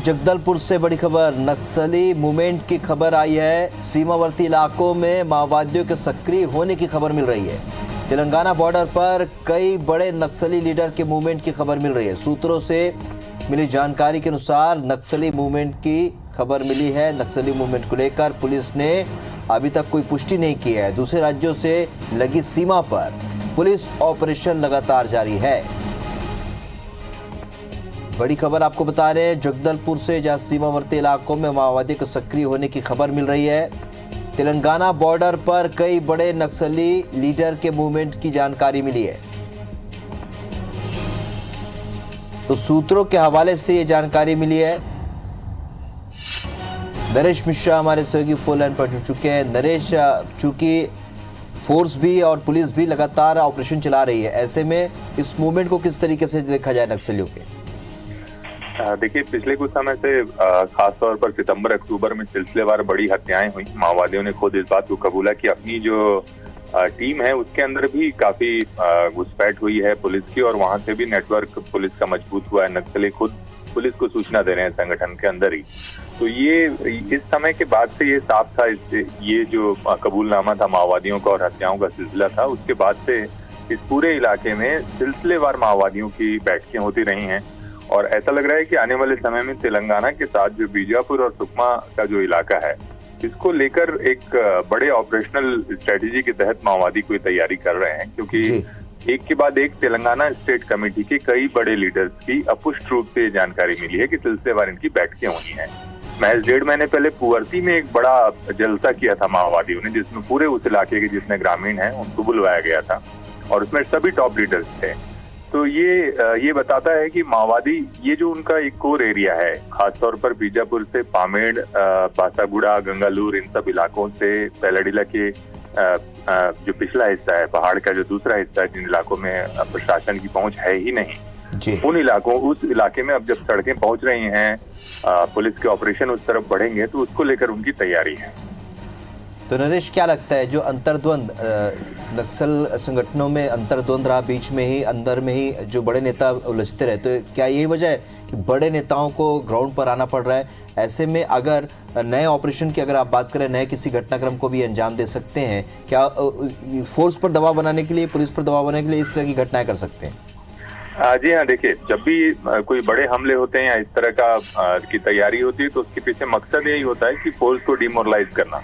जगदलपुर से बड़ी खबर, नक्सली मूवमेंट की खबर आई है। सीमावर्ती इलाकों में माओवादियों के सक्रिय होने की खबर मिल रही है। तेलंगाना बॉर्डर पर कई बड़े नक्सली लीडर के मूवमेंट की खबर मिल रही है। सूत्रों से मिली जानकारी के अनुसार नक्सली मूवमेंट की खबर मिली है। नक्सली मूवमेंट को लेकर पुलिस ने अभी तक कोई पुष्टि नहीं की है। दूसरे राज्यों से लगी सीमा पर पुलिस ऑपरेशन लगातार जारी है। बड़ी खबर आपको बता रहे हैं जगदलपुर से, जहां सीमावर्ती इलाकों में माओवादियों के सक्रिय होने की खबर मिल रही है। तेलंगाना बॉर्डर पर कई बड़े नक्सली लीडर के मूवमेंट की जानकारी मिली है। तो सूत्रों के हवाले से ये जानकारी मिली है। नरेश मिश्रा हमारे सहयोगी फोन लाइन पर जुड़ चुके हैं। नरेश, चूंकि फोर्स भी और पुलिस भी लगातार ऑपरेशन चला रही है, ऐसे में इस मूवमेंट को किस तरीके से देखा जाए नक्सलियों के? देखिए, पिछले कुछ समय से खास तौर पर सितंबर अक्टूबर में सिलसिलेवार बड़ी हत्याएं हुई। माओवादियों ने खुद इस बात को कबूला कि अपनी जो टीम है उसके अंदर भी काफी घुसपैठ हुई है पुलिस की, और वहां से भी नेटवर्क पुलिस का मजबूत हुआ है। नक्सली खुद पुलिस को सूचना दे रहे हैं संगठन के अंदर ही। तो ये इस समय के बाद से ये साफ था, ये जो कबूलनामा था माओवादियों का और हत्याओं का सिलसिला था, उसके बाद से इस पूरे इलाके में सिलसिलेवार माओवादियों की बैठकें होती रही हैं। और ऐसा लग रहा है कि आने वाले समय में तेलंगाना के साथ जो बीजापुर और सुकमा का जो इलाका है, इसको लेकर एक बड़े ऑपरेशनल स्ट्रेटेजी के तहत माओवादी कोई तैयारी कर रहे हैं, क्योंकि एक के बाद एक तेलंगाना स्टेट कमेटी के कई बड़े लीडर्स की अपुष्ट रूप से जानकारी मिली है कि सिलसिलेवार इनकी बैठकें होनी है। महज 1.5 महीने पहले पुअर्ती में एक बड़ा जलसा किया था माओवादियों ने, जिसमें पूरे उस इलाके के जितने ग्रामीण हैं उनको बुलवाया गया था, और उसमें सभी टॉप लीडर्स थे। तो ये बताता है कि माओवादी, ये जो उनका एक कोर एरिया है, खासतौर पर बीजापुर से पामेड़, बासागुड़ा, गंगालूर, इन सब इलाकों से पेलाडीला के जो पिछला हिस्सा है, पहाड़ का जो दूसरा हिस्सा है, जिन इलाकों में प्रशासन की पहुंच है ही नहीं, उस इलाके में अब जब सड़कें पहुंच रही हैं, पुलिस के ऑपरेशन उस तरफ बढ़ेंगे, तो उसको लेकर उनकी तैयारी है। तो नरेश, क्या लगता है जो अंतर्द्वंद नक्सल संगठनों में अंतर्द्वंद रहा, बीच में ही अंदर में ही जो बड़े नेता उलझते रहे, तो क्या यही वजह है कि बड़े नेताओं को ग्राउंड पर आना पड़ रहा है? ऐसे में अगर नए ऑपरेशन की अगर आप बात करें, नए किसी घटनाक्रम को भी अंजाम दे सकते हैं, क्या फोर्स पर दबाव बनाने के लिए, पुलिस पर दबाव बनाने के लिए इस तरह की घटनाएं कर सकते हैं? जी हाँ, देखिए, जब भी कोई बड़े हमले होते हैं या इस तरह का की तैयारी होती है, तो उसके पीछे मकसद यही होता है कि फोर्स को डिमोरलाइज करना।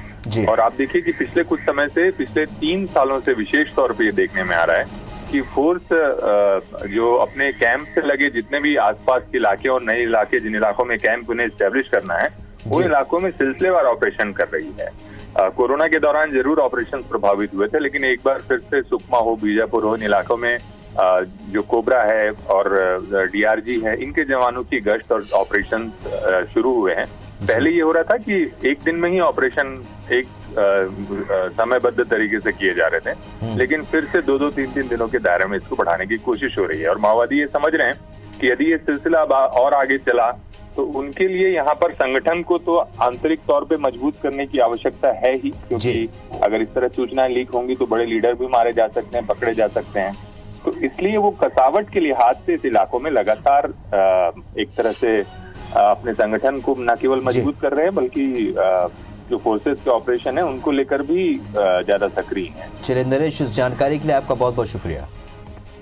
और आप देखिए कि पिछले कुछ समय से, पिछले 3 सालों से विशेष तौर पे ये देखने में आ रहा है कि फोर्स जो अपने कैंप से लगे जितने भी आसपास के इलाके और नए इलाके, जिन इलाकों में कैंप उन्हें एस्टेब्लिश करना है, वो इलाकों में सिलसिलेवार ऑपरेशन कर रही है। कोरोना के दौरान जरूर ऑपरेशन प्रभावित हुए थे, लेकिन एक बार फिर से सुकमा हो, बीजापुर हो, इन इलाकों में जो कोबरा है और डीआरजी है, इनके जवानों की गश्त और ऑपरेशन शुरू हुए हैं। पहले ये हो रहा था कि एक दिन में ही ऑपरेशन एक समयबद्ध तरीके से किए जा रहे थे, लेकिन फिर से 2-2, 3-3 दिनों के दायरे में इसको बढ़ाने की कोशिश हो रही है। और माओवादी ये समझ रहे हैं कि यदि ये सिलसिला और आगे चला, तो उनके लिए यहाँ पर संगठन को तो आंतरिक तौर पे मजबूत करने की आवश्यकता है ही, क्योंकि अगर इस तरह सूचनाएं लीक होंगी तो बड़े लीडर भी मारे जा सकते हैं, पकड़े जा सकते हैं। तो इसलिए वो कसावट के लिहाज से इस इलाकों में लगातार एक तरह से अपने संगठन को न केवल मजबूत कर रहे हैं, बल्कि जो फोर्सेस के ऑपरेशन है उनको लेकर भी ज्यादा सक्रिय हैं। चलिए नरेश, इस जानकारी के लिए आपका बहुत बहुत शुक्रिया।